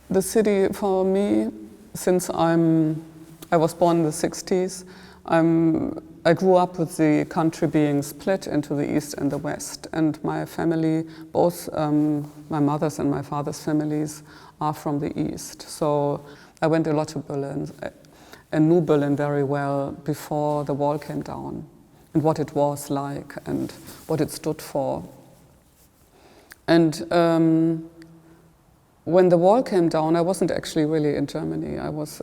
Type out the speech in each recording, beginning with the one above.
The city for me, since I was born in the 60s, I grew up with the country being split into the east and the west, and my family, both my mother's and my father's families, are from the east. So I went a lot to Berlin and knew Berlin very well before the wall came down, and what it was like and what it stood for. And when the wall came down, I wasn't actually really in Germany. I was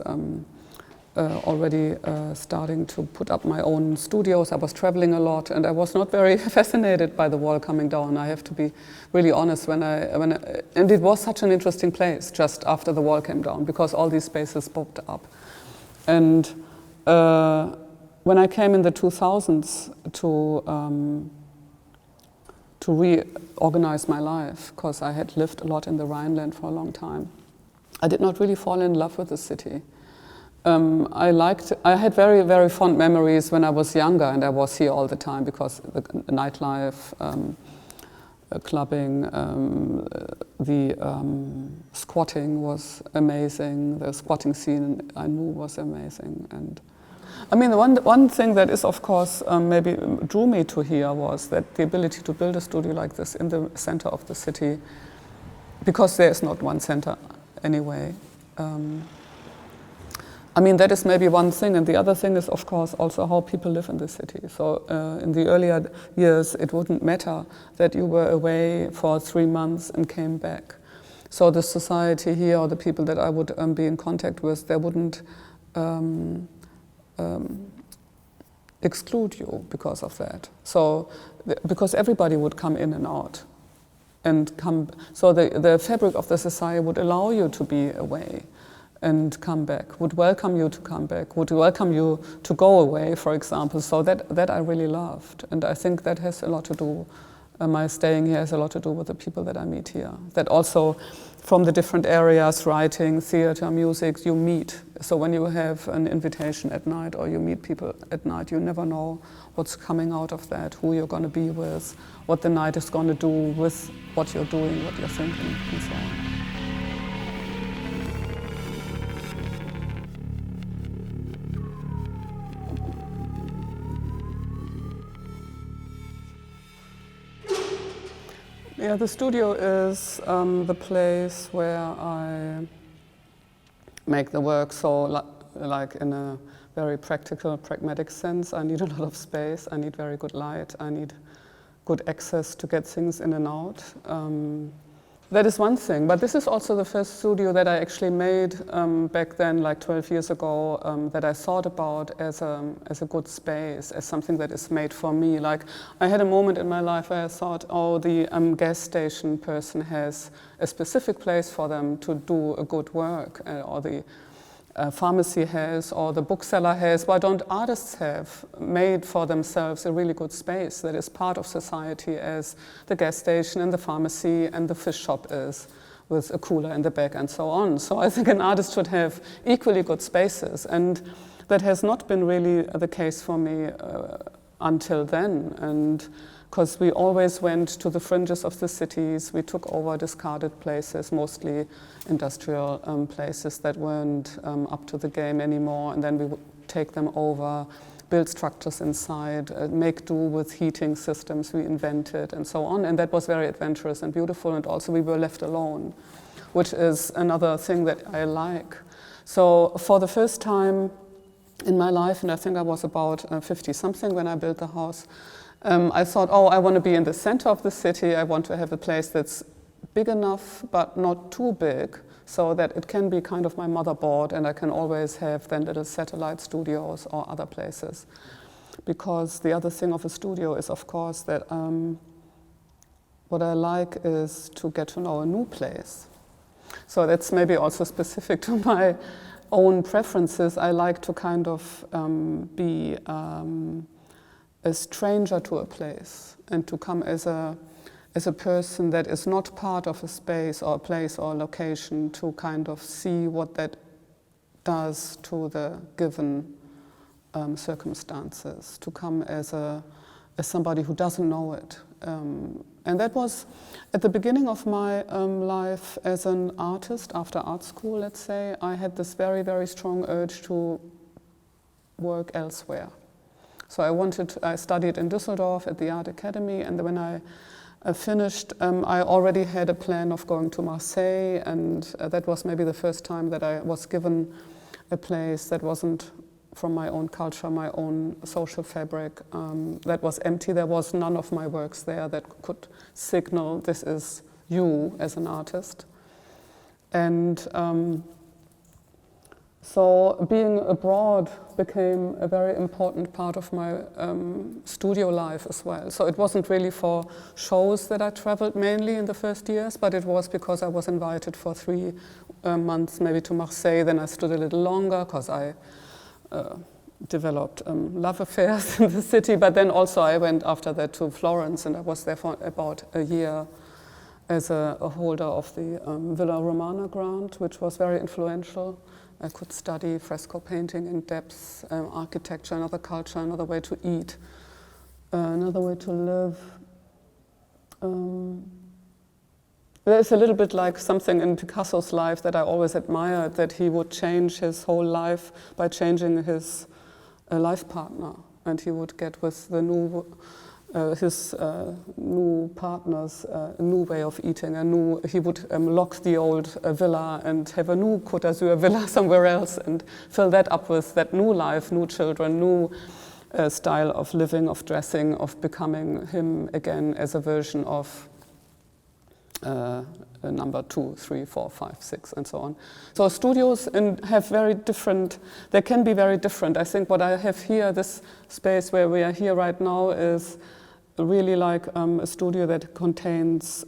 already starting to put up my own studios. I was traveling a lot, and I was not very fascinated by the wall coming down. I have to be really honest. And it was such an interesting place just after the wall came down, because all these spaces popped up. And when I came in the 2000s to reorganize my life, because I had lived a lot in the Rhineland for a long time, I did not really fall in love with the city. I had very, very fond memories when I was younger, and I was here all the time because the nightlife, clubbing, the squatting was amazing. The squatting scene I knew was amazing. And I mean, one thing that is, of course, maybe drew me to here was that the ability to build a studio like this in the center of the city, because there is not one center anyway. I mean, that is maybe one thing, and the other thing is, of course, also how people live in the city. So in the earlier years, it wouldn't matter that you were away for 3 months and came back. So the society here, or the people that I would be in contact with, they wouldn't exclude you because of that. So because everybody would come in and out, and come. So the fabric of the society would allow you to be away and come back, would welcome you to come back, would welcome you to go away, for example. So that I really loved. And I think that has a lot to do, my staying here has a lot to do with the people that I meet here. That also from the different areas, writing, theater, music, you meet. So when you have an invitation at night or you meet people at night, you never know what's coming out of that, who you're going to be with, what the night is going to do with what you're doing, what you're thinking, and so on. Yeah, the studio is the place where I make the work. So like in a very practical, pragmatic sense, I need a lot of space, I need very good light, I need good access to get things in and out. That is one thing, but this is also the first studio that I actually made back then, like 12 years ago, that I thought about as a good space, as something that is made for me. Like, I had a moment in my life where I thought, oh, the gas station person has a specific place for them to do a good work, or the pharmacy has, or the bookseller has. Why don't artists have made for themselves a really good space that is part of society, as the gas station and the pharmacy and the fish shop is, with a cooler in the back and so on. So I think an artist should have equally good spaces, and that has not been really the case for me until then. And because we always went to the fringes of the cities, we took over discarded places, mostly industrial places that weren't up to the game anymore, and then we would take them over, build structures inside, make do with heating systems we invented, and so on. And that was very adventurous and beautiful, and also we were left alone, which is another thing that I like. So for the first time in my life, and I think I was about 50-something when I built the house, I thought, oh, I want to be in the center of the city. I want to have a place that's big enough, but not too big, so that it can be kind of my motherboard, and I can always have then little satellite studios or other places. Because the other thing of a studio is, of course, that what I like is to get to know a new place. So that's maybe also specific to my own preferences. I like to kind of be a stranger to a place, and to come as a person that is not part of a space or a place or a location, to kind of see what that does to the given circumstances, to come as somebody who doesn't know it, And that was at the beginning of my life as an artist, after art school, let's say. I had this very, very strong urge to work elsewhere. So I studied in Düsseldorf at the Art Academy, and when I finished, I already had a plan of going to Marseille, and that was maybe the first time that I was given a place that wasn't from my own culture, my own social fabric, that was empty. There was none of my works there that could signal this is you as an artist. And so being abroad became a very important part of my studio life as well. So it wasn't really for shows that I traveled mainly in the first years, but it was because I was invited for 3 months maybe to Marseille. Then I stood a little longer because I developed love affairs in the city, but then also I went after that to Florence, and I was there for about a year as a holder of the Villa Romana grant, which was very influential. I could study fresco painting in depth, architecture, another culture, another way to eat, another way to live. There's a little bit like something in Picasso's life that I always admired, that he would change his whole life by changing his life partner, and he would get with the his new partners a new way of eating, he would lock the old villa and have a new Côte d'Azur villa somewhere else and fill that up with that new life, new children, new style of living, of dressing, of becoming him again as a version of number 2, 3, 4, 5, 6, and so on. So studios have very different, they can be very different. I think what I have here, this space where we are here right now, is really like a studio that contains,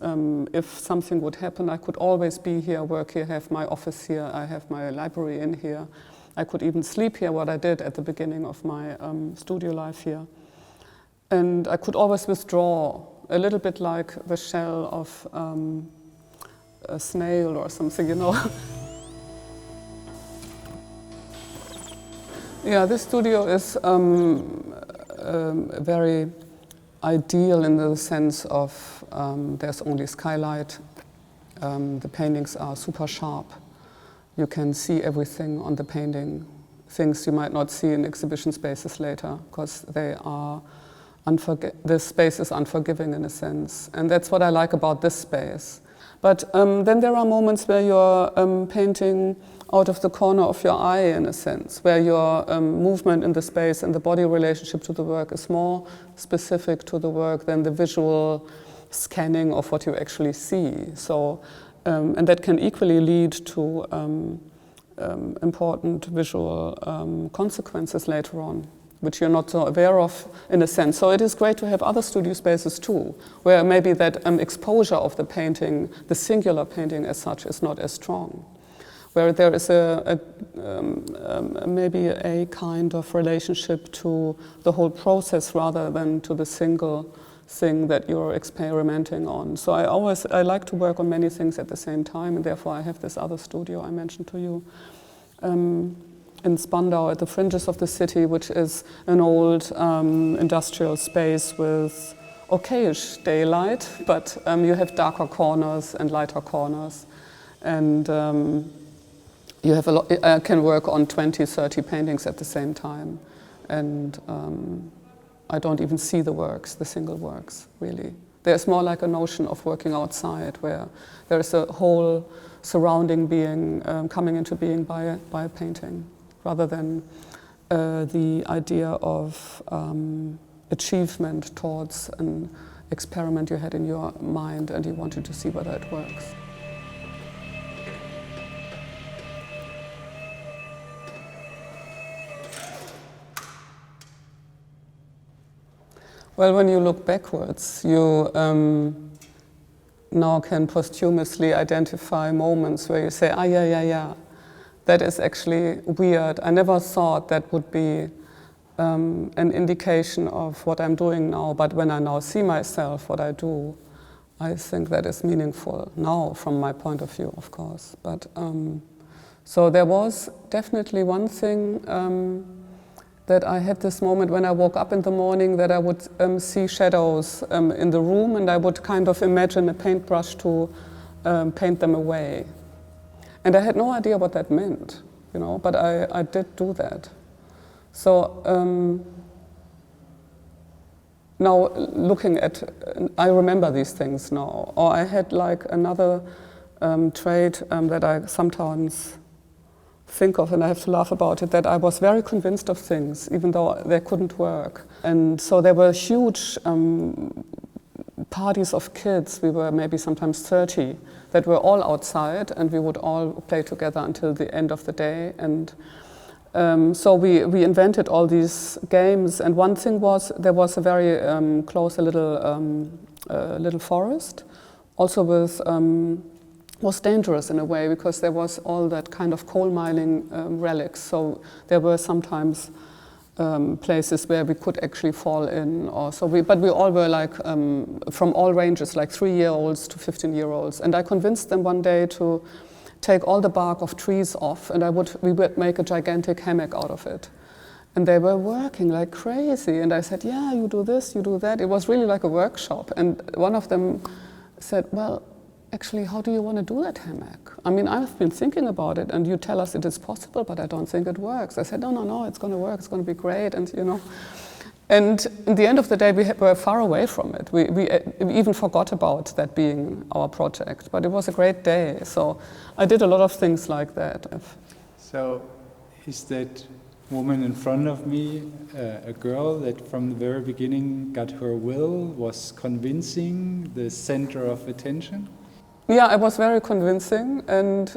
if something would happen, I could always be here, work here, have my office here, I have my library in here. I could even sleep here, what I did at the beginning of my studio life here. And I could always withdraw, a little bit like the shell of a snail or something, you know. Yeah, this studio is very ideal in the sense of there's only skylight. The paintings are super sharp. You can see everything on the painting, things you might not see in exhibition spaces later, because they are this space is unforgiving in a sense. And that's what I like about this space. But then there are moments where you're painting out of the corner of your eye, in a sense, where your movement in the space and the body relationship to the work is more specific to the work than the visual scanning of what you actually see. So, and that can equally lead to important visual consequences later on, which you're not so aware of, in a sense. So it is great to have other studio spaces too, where maybe that exposure of the painting, the singular painting as such, is not as strong. Where there is maybe a kind of relationship to the whole process rather than to the single thing that you're experimenting on. So I like to work on many things at the same time, and therefore I have this other studio I mentioned to you. In Spandau, at the fringes of the city, which is an old industrial space with okayish daylight, but you have darker corners and lighter corners. And you have can work on 20, 30 paintings at the same time. And I don't even see the works, the single works, really. There's more like a notion of working outside, where there's a whole surrounding being, coming into being by a painting, rather than the idea of achievement towards an experiment you had in your mind and you wanted to see whether it works. Well, when you look backwards, you now can posthumously identify moments where you say, ah, yeah, that is actually weird. I never thought that would be an indication of what I'm doing now, but when I now see myself, what I do, I think that is meaningful now from my point of view, of course. But so there was definitely one thing that I had this moment when I woke up in the morning that I would see shadows in the room, and I would kind of imagine a paintbrush to paint them away. And I had no idea what that meant, you know, but I did do that. So now looking at, I remember these things now. Or I had like another trait that I sometimes think of, and I have to laugh about it, that I was very convinced of things, even though they couldn't work. And so there were huge parties of kids, we were maybe sometimes 30, that were all outside, and we would all play together until the end of the day. And so we invented all these games, and one thing was, there was a very close, a little forest, also with, was dangerous in a way, because there was all that kind of coal mining relics, so there were sometimes places where we could actually fall in, or so but we all were like from all ranges, like 3-year-olds to 15-year-olds, and I convinced them one day to take all the bark of trees off, and we would make a gigantic hammock out of it. And they were working like crazy, and I said, yeah, you do this, you do that. It was really like a workshop, and one of them said, well, actually, how do you want to do that hammock? I mean, I've been thinking about it, and you tell us it is possible, but I don't think it works. I said, no, it's going to work, it's going to be great, and you know. And in the end of the day, we were far away from it. We even forgot about that being our project, but it was a great day. So I did a lot of things like that. So is that woman in front of me a girl that from the very beginning got her will, was convincing, the center of attention? Yeah, I was very convincing, and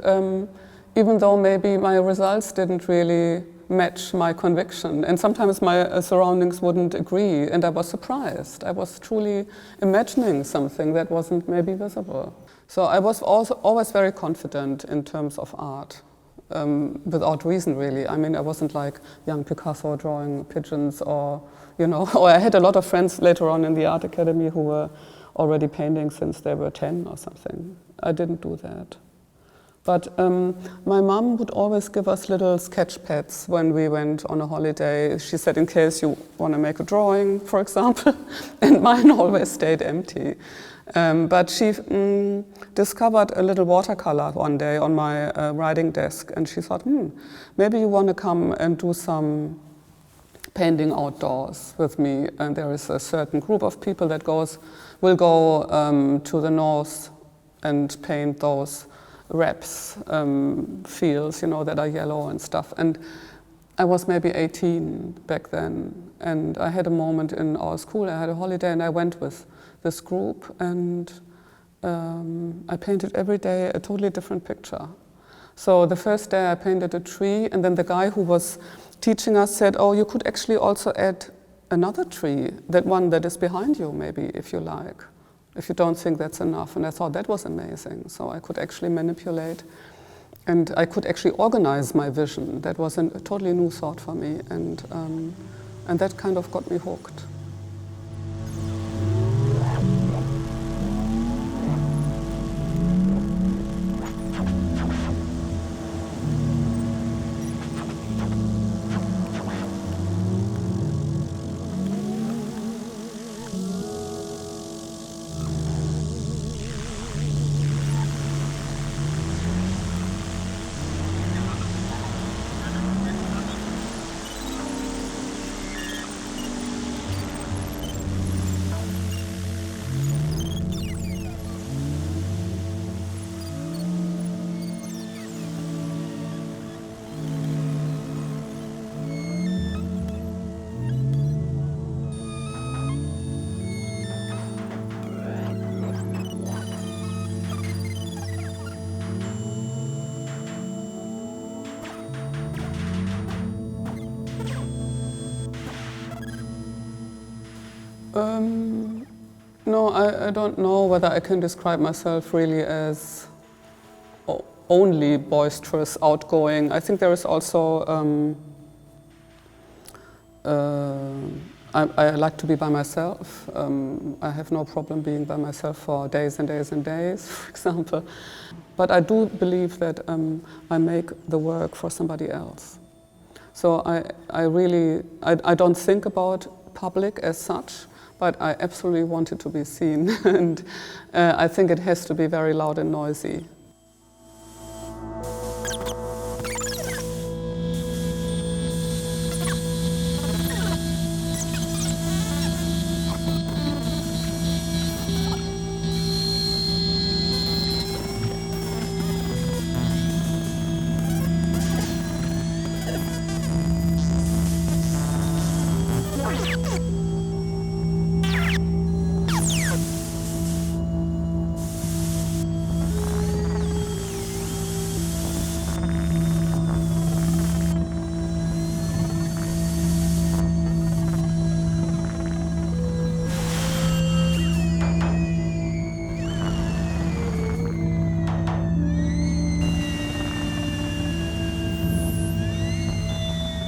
even though maybe my results didn't really match my conviction, and sometimes my surroundings wouldn't agree, and I was surprised. I was truly imagining something that wasn't maybe visible. So I was also always very confident in terms of art, without reason really. I mean, I wasn't like young Picasso drawing pigeons, or, you know, or I had a lot of friends later on in the Art Academy who were already painting since they were 10 or something. I didn't do that. But my mom would always give us little sketch pads when we went on a holiday. She said, in case you want to make a drawing, for example, and mine always stayed empty. But she discovered a little watercolor one day on my writing desk, and she thought, maybe you want to come and do some painting outdoors with me. And there is a certain group of people that will go to the north and paint those reps fields, you know, that are yellow and stuff. And I was maybe 18 back then, and I had a moment in our school. I had a holiday, and I went with this group, and I painted every day a totally different picture. So the first day I painted a tree, and then the guy who was teaching us said, oh, you could actually also add another tree, that one that is behind you, maybe, if you like, if you don't think that's enough. And I thought that was amazing. So I could actually manipulate, and I could actually organize my vision. That was a totally new thought for me, and that kind of got me hooked. No, I don't know whether I can describe myself really as only boisterous, outgoing. I think there is also, I like to be by myself. I have no problem being by myself for days and days and days, for example. But I do believe that I make the work for somebody else. So I don't think about public as such, but I absolutely want it to be seen. And I think it has to be very loud and noisy.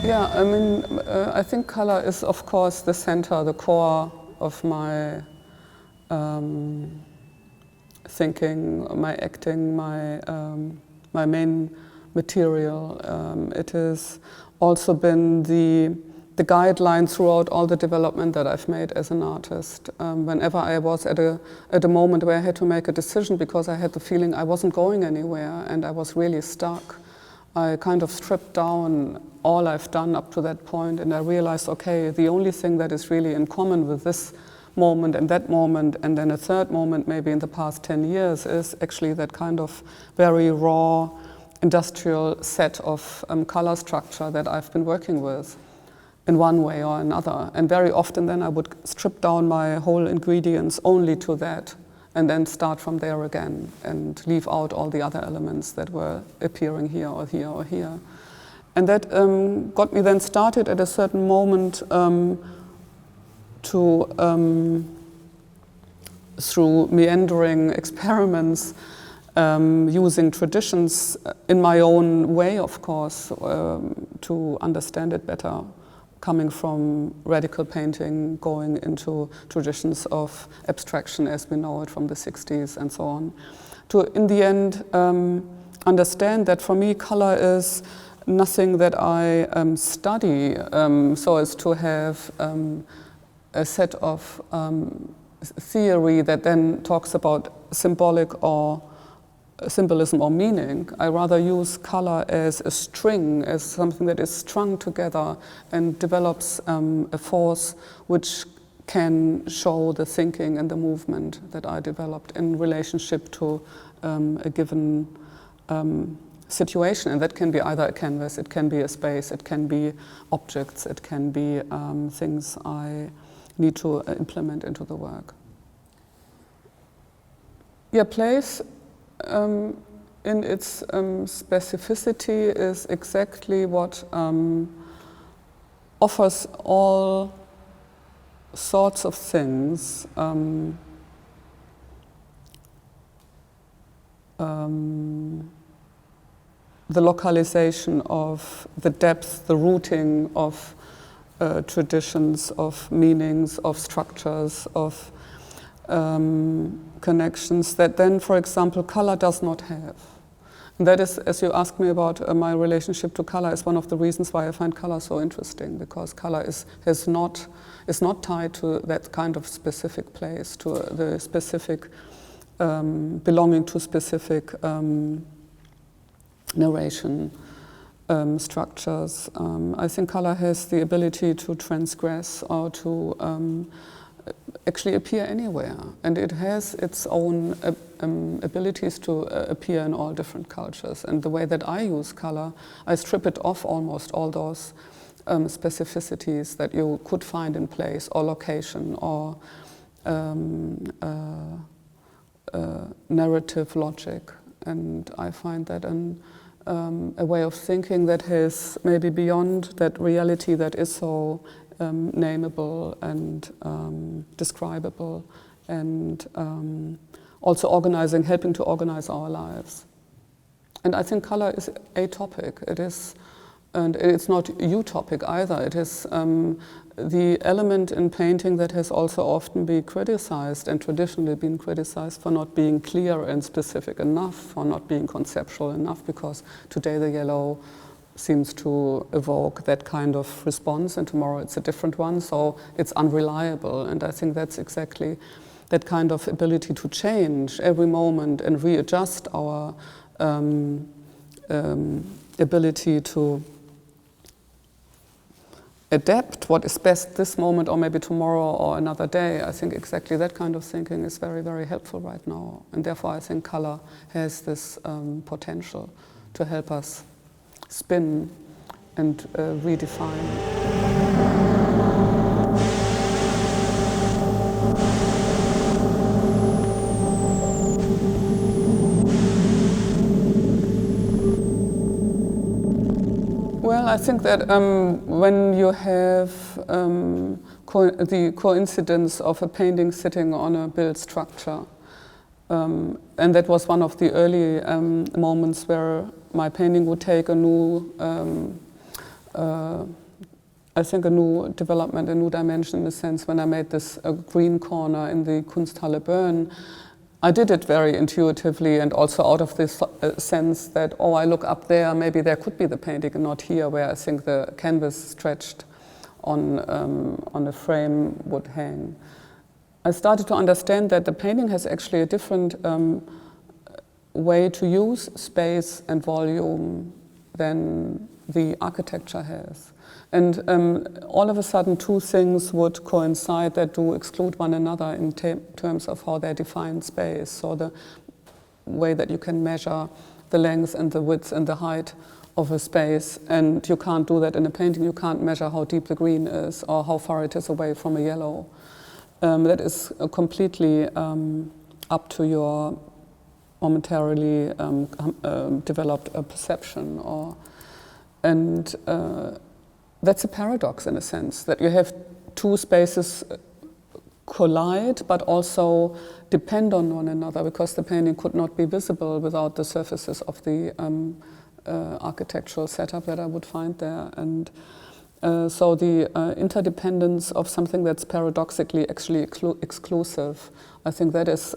Yeah, I mean, I think color is, of course, the center, the core of my thinking, my acting, my main material. It has also been the guideline throughout all the development that I've made as an artist. Whenever I was at a moment where I had to make a decision because I had the feeling I wasn't going anywhere and I was really stuck, I kind of stripped down all I've done up to that point, and I realized, okay, the only thing that is really in common with this moment and that moment and then a third moment maybe in the past 10 years is actually that kind of very raw industrial set of color structure that I've been working with in one way or another. And very often then I would strip down my whole ingredients only to that and then start from there again and leave out all the other elements that were appearing here or here or here. And that got me then started at a certain moment through meandering experiments, using traditions in my own way, of course, to understand it better, coming from radical painting, going into traditions of abstraction as we know it from the 60s and so on, to in the end understand that for me color is nothing that I study so as to have a set of theory that then talks about symbolism or meaning. I rather use color as a string, as something that is strung together and develops a force which can show the thinking and the movement that I developed in relationship to a given situation. And that can be either a canvas, it can be a space, it can be objects, it can be things I need to implement into the work. Yeah, place in its specificity is exactly what offers all sorts of things. The localization of the depth, the rooting of traditions, of meanings, of structures, of connections that then, for example, color does not have. And that is, as you asked me about my relationship to color, is one of the reasons why I find color so interesting, because color is not tied to that kind of specific place, to the specific belonging to specific narration structures. I think color has the ability to transgress or to actually appear anywhere, and it has its own abilities to appear in all different cultures. And the way that I use color, I strip it off almost all those specificities that you could find in place or location or narrative logic, and I find that a way of thinking that has maybe beyond that reality that is so nameable and describable, and also helping to organize our lives. And I think color is a topic. It is, and it's not utopic either. It is the element in painting that has also often been criticized and traditionally been criticized for not being clear and specific enough, for not being conceptual enough, because today the yellow seems to evoke that kind of response, and tomorrow it's a different one, so it's unreliable. And I think that's exactly that kind of ability to change every moment and readjust our ability to adapt what is best this moment or maybe tomorrow or another day. I think exactly that kind of thinking is very, very helpful right now. And therefore I think color has this potential to help us spin and redefine. Well, I think that when you have the coincidence of a painting sitting on a built structure, and that was one of the early moments where my painting would take a new, I think a new development, a new dimension in a sense, when I made this green corner in the Kunsthalle Bern. I did it very intuitively and also out of this sense that, oh, I look up there, maybe there could be the painting and not here, where I think the canvas stretched on a frame would hang. I started to understand that the painting has actually a different way to use space and volume than the architecture has. And all of a sudden, two things would coincide that do exclude one another in terms of how they define space. So the way that you can measure the length and the width and the height of a space, and you can't do that in a painting. You can't measure how deep the green is or how far it is away from a yellow. That is completely up to your momentarily developed perception. That's a paradox in a sense, that you have two spaces collide but also depend on one another, because the painting could not be visible without the surfaces of the architectural setup that I would find there. And so the interdependence of something that's paradoxically actually exclusive, I think that is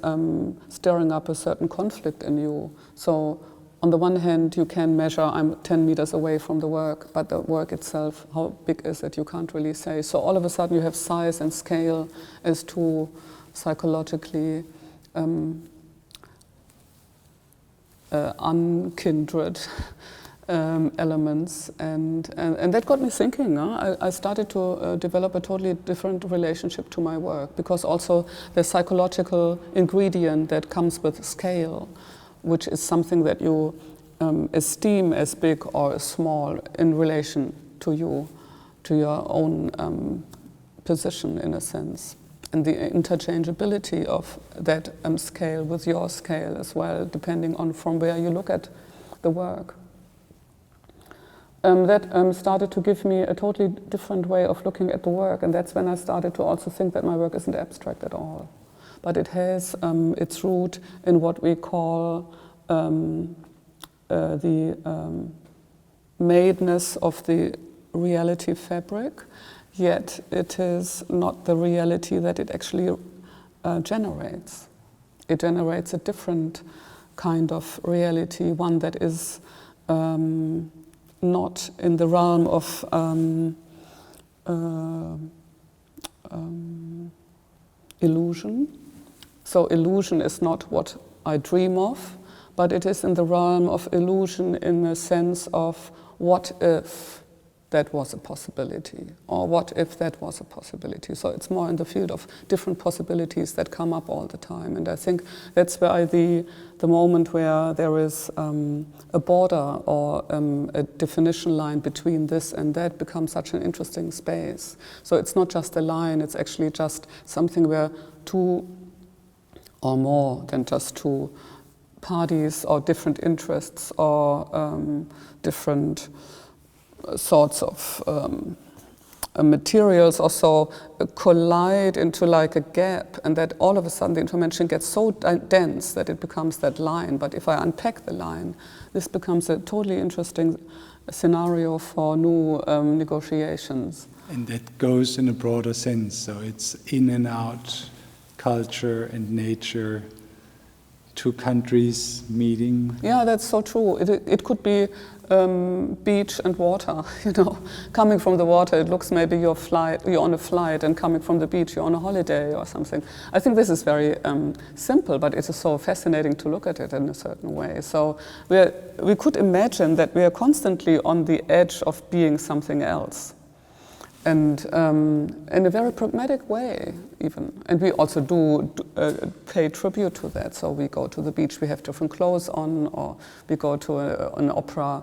stirring up a certain conflict in you. So on the one hand, you can measure, I'm 10 meters away from the work, but the work itself, how big is it, you can't really say. So all of a sudden you have size and scale as two psychologically unkindred elements. And that got me thinking. I started to develop a totally different relationship to my work, because also the psychological ingredient that comes with scale, which is something that you esteem as big or as small in relation to you, to your own position in a sense. And the interchangeability of that scale with your scale as well, depending on from where you look at the work. That started to give me a totally different way of looking at the work, and that's when I started to also think that my work isn't abstract at all. But it has its root in what we call the madeness of the reality fabric, yet it is not the reality that it actually generates. It generates a different kind of reality, one that is not in the realm of illusion. So illusion is not what I dream of, but it is in the realm of illusion in a sense of what if that was a possibility, or what if that was a possibility. So it's more in the field of different possibilities that come up all the time. And I think that's where the moment where there is a border or a definition line between this and that becomes such an interesting space. So it's not just a line, it's actually just something where two or more than just two parties or different interests or different sorts of materials also collide into like a gap, and that all of a sudden the information gets so dense that it becomes that line. But if I unpack the line, this becomes a totally interesting scenario for new negotiations. And that goes in a broader sense, so it's in and out culture and nature two countries meeting. Yeah, that's so true. It could be beach and water, you know. Coming from the water, it looks maybe you're on a flight, and coming from the beach, you're on a holiday or something. I think this is very simple, but it is so fascinating to look at it in a certain way. So we could imagine that we are constantly on the edge of being something else. And in a very pragmatic way, even. And we also do pay tribute to that. So we go to the beach, we have different clothes on, or we go to an opera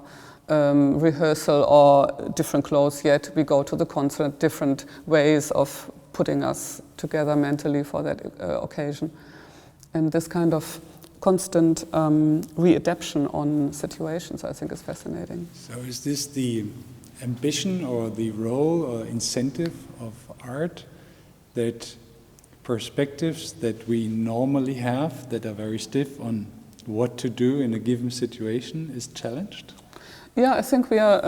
rehearsal, or different clothes yet. We go to the concert, different ways of putting us together mentally for that occasion. And this kind of constant readaptation on situations, I think, is fascinating. So is this the ambition or the role or incentive of art, that perspectives that we normally have that are very stiff on what to do in a given situation is challenged? Yeah, I think we are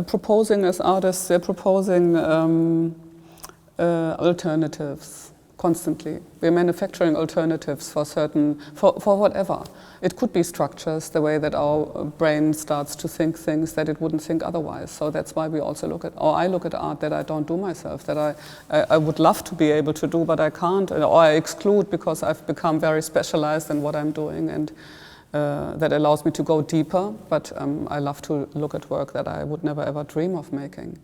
proposing as artists, they're proposing alternatives constantly. We're manufacturing alternatives for whatever. It could be structures, the way that our brain starts to think things that it wouldn't think otherwise. So that's why we also I look at art that I don't do myself, that I would love to be able to do, but I can't, or I exclude because I've become very specialized in what I'm doing, and that allows me to go deeper, but I love to look at work that I would never ever dream of making.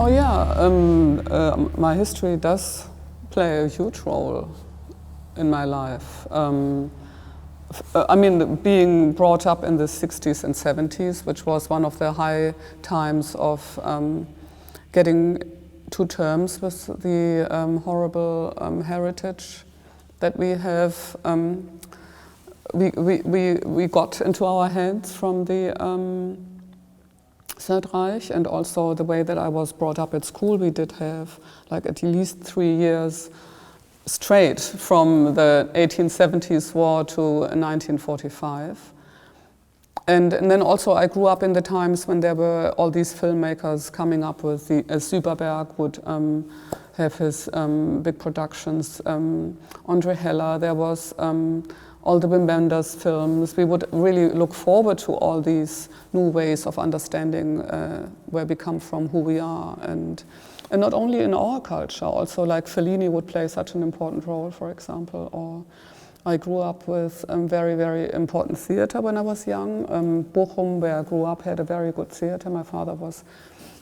Oh yeah, my history does play a huge role in my life. I mean, being brought up in the 60s and 70s, which was one of the high times of getting to terms with the horrible heritage that we have. We got into our hands from the Third Reich, and also the way that I was brought up at school, we did have like at least 3 years straight from the 1870s war to 1945. And then also I grew up in the times when there were all these filmmakers coming up with Syberberg would have his big productions, Andre Heller, there was all the Wim Wenders films. We would really look forward to all these new ways of understanding where we come from, who we are, and not only in our culture, also like Fellini would play such an important role, for example. Or I grew up with very, very important theater when I was young. Bochum, where I grew up, had a very good theater. My father was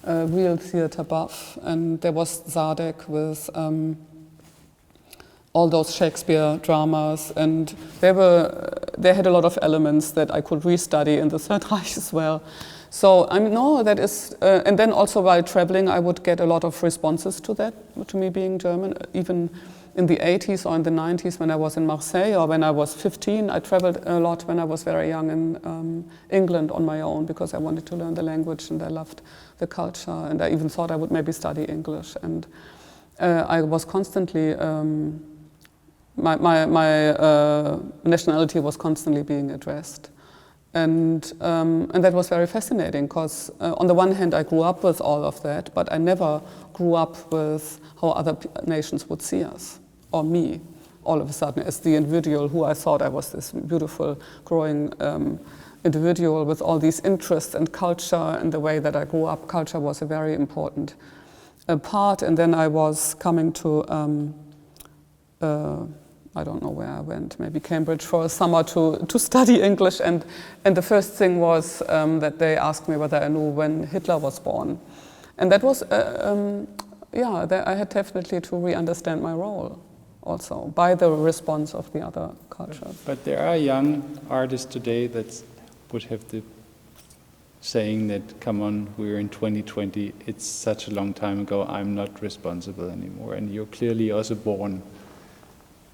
a real theater buff, and there was Zadek with all those Shakespeare dramas, and they had a lot of elements that I could restudy in the Third Reich as well. So I know that is, and then also while traveling, I would get a lot of responses to that, to me being German. Even in the 80s or in the 90s when I was in Marseille, or when I was 15, I traveled a lot when I was very young in England on my own, because I wanted to learn the language and I loved the culture, and I even thought I would maybe study English. And I was constantly, my nationality was constantly being addressed. And that was very fascinating, because on the one hand I grew up with all of that, but I never grew up with how other nations would see us, or me, all of a sudden, as the individual who I thought I was, this beautiful, growing individual with all these interests and culture. And the way that I grew up, culture was a very important part. And then I was coming to I don't know where I went, maybe Cambridge for a summer to study English. And the first thing was that they asked me whether I knew when Hitler was born. And that was, I had definitely to re-understand my role also by the response of the other cultures. But there are young artists today that would have the saying that, come on, we're in 2020, it's such a long time ago, I'm not responsible anymore. And you're clearly also born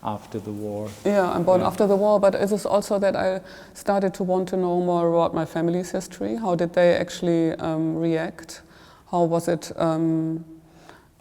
after the war. Yeah, I'm born after the war, but it is also that I started to want to know more about my family's history. How did they actually react? How was it?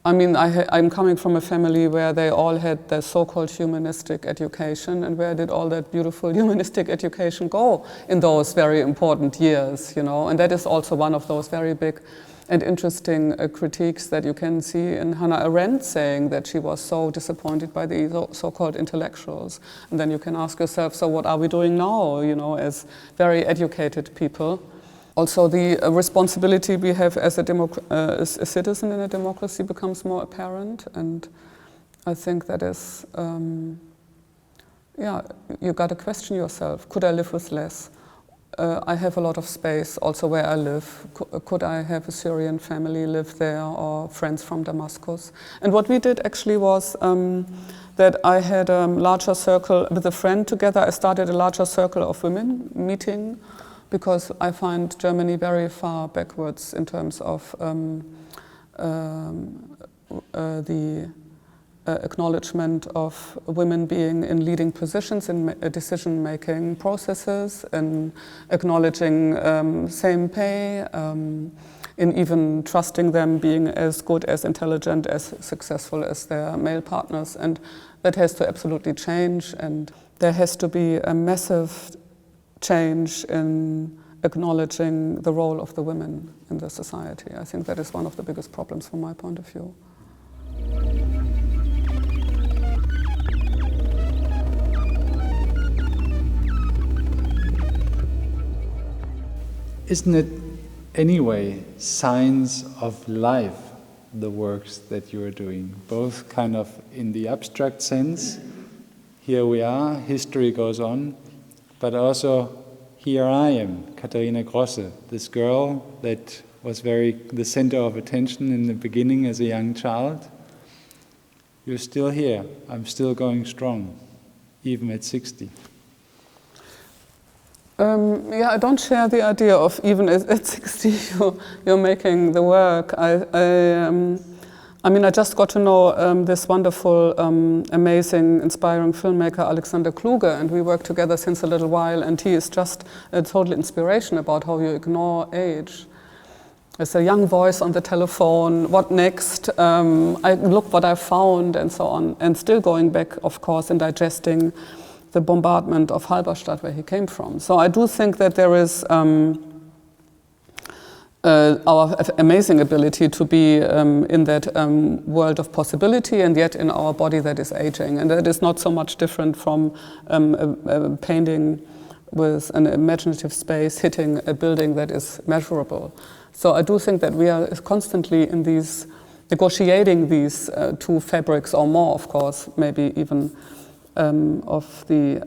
I'm coming from a family where they all had their so-called humanistic education, and where did all that beautiful humanistic education go in those very important years, you know? And that is also one of those very big and interesting critiques that you can see in Hannah Arendt saying that she was so disappointed by the so-called intellectuals. And then you can ask yourself, so what are we doing now, you know, as very educated people? Also, the responsibility we have as a citizen in a democracy becomes more apparent, and I think that is, you got to question yourself. Could I live with less? I have a lot of space also where I live. Could I have a Syrian family live there, or friends from Damascus? And what we did actually was that I had a larger circle with a friend together. I started a larger circle of women meeting, because I find Germany very far backwards in terms of the acknowledgement of women being in leading positions in decision-making processes, and acknowledging same pay, in even trusting them being as good, as intelligent, as successful as their male partners. And that has to absolutely change, and there has to be a massive change in acknowledging the role of the women in the society. I think that is one of the biggest problems from my point of view. Isn't it anyway signs of life, the works that you are doing, both kind of in the abstract sense, here we are, history goes on, but also, here I am, Katharina Grosse, this girl that was the center of attention in the beginning as a young child. You're still here. I'm still going strong, even at 60. I don't share the idea of even at 60 you're making the work. I just got to know this wonderful, amazing, inspiring filmmaker Alexander Kluge, and we work together since a little while, and he is just a total inspiration about how you ignore age. There's a young voice on the telephone, what next? Look what I found, and so on. And still going back, of course, and digesting the bombardment of Halberstadt, where he came from. So I do think that there is our amazing ability to be in that world of possibility, and yet in our body that is aging. And that is not so much different from a painting with an imaginative space hitting a building that is measurable. So I do think that we are constantly in these, negotiating these two fabrics or more, of course, maybe even of the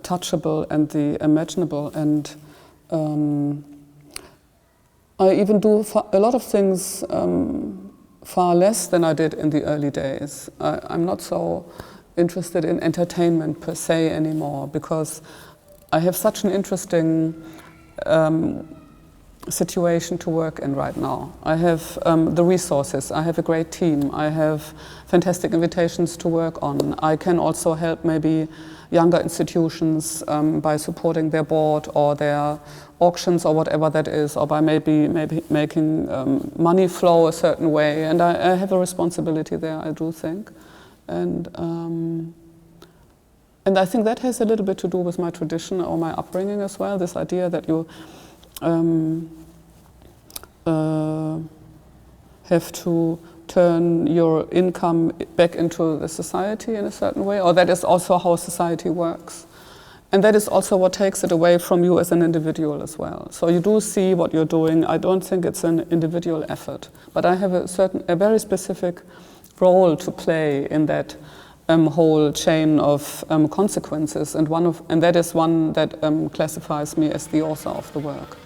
touchable and the imaginable. And I even do a lot of things far less than I did in the early days. I'm not so interested in entertainment per se anymore, because I have such an interesting situation to work in right now. I have the resources, I have a great team, I have fantastic invitations to work on. I can also help maybe younger institutions by supporting their board or their auctions or whatever that is, or by maybe making money flow a certain way. And I have a responsibility there, I do think. And I think that has a little bit to do with my tradition or my upbringing as well, this idea that you have to turn your income back into the society in a certain way, or that is also how society works. And that is also what takes it away from you as an individual as well. So you do see what you're doing. I don't think it's an individual effort, but I have a very specific role to play in that whole chain of consequences, and that is one that classifies me as the author of the work.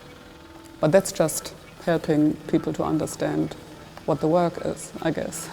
But that's just helping people to understand what the work is, I guess.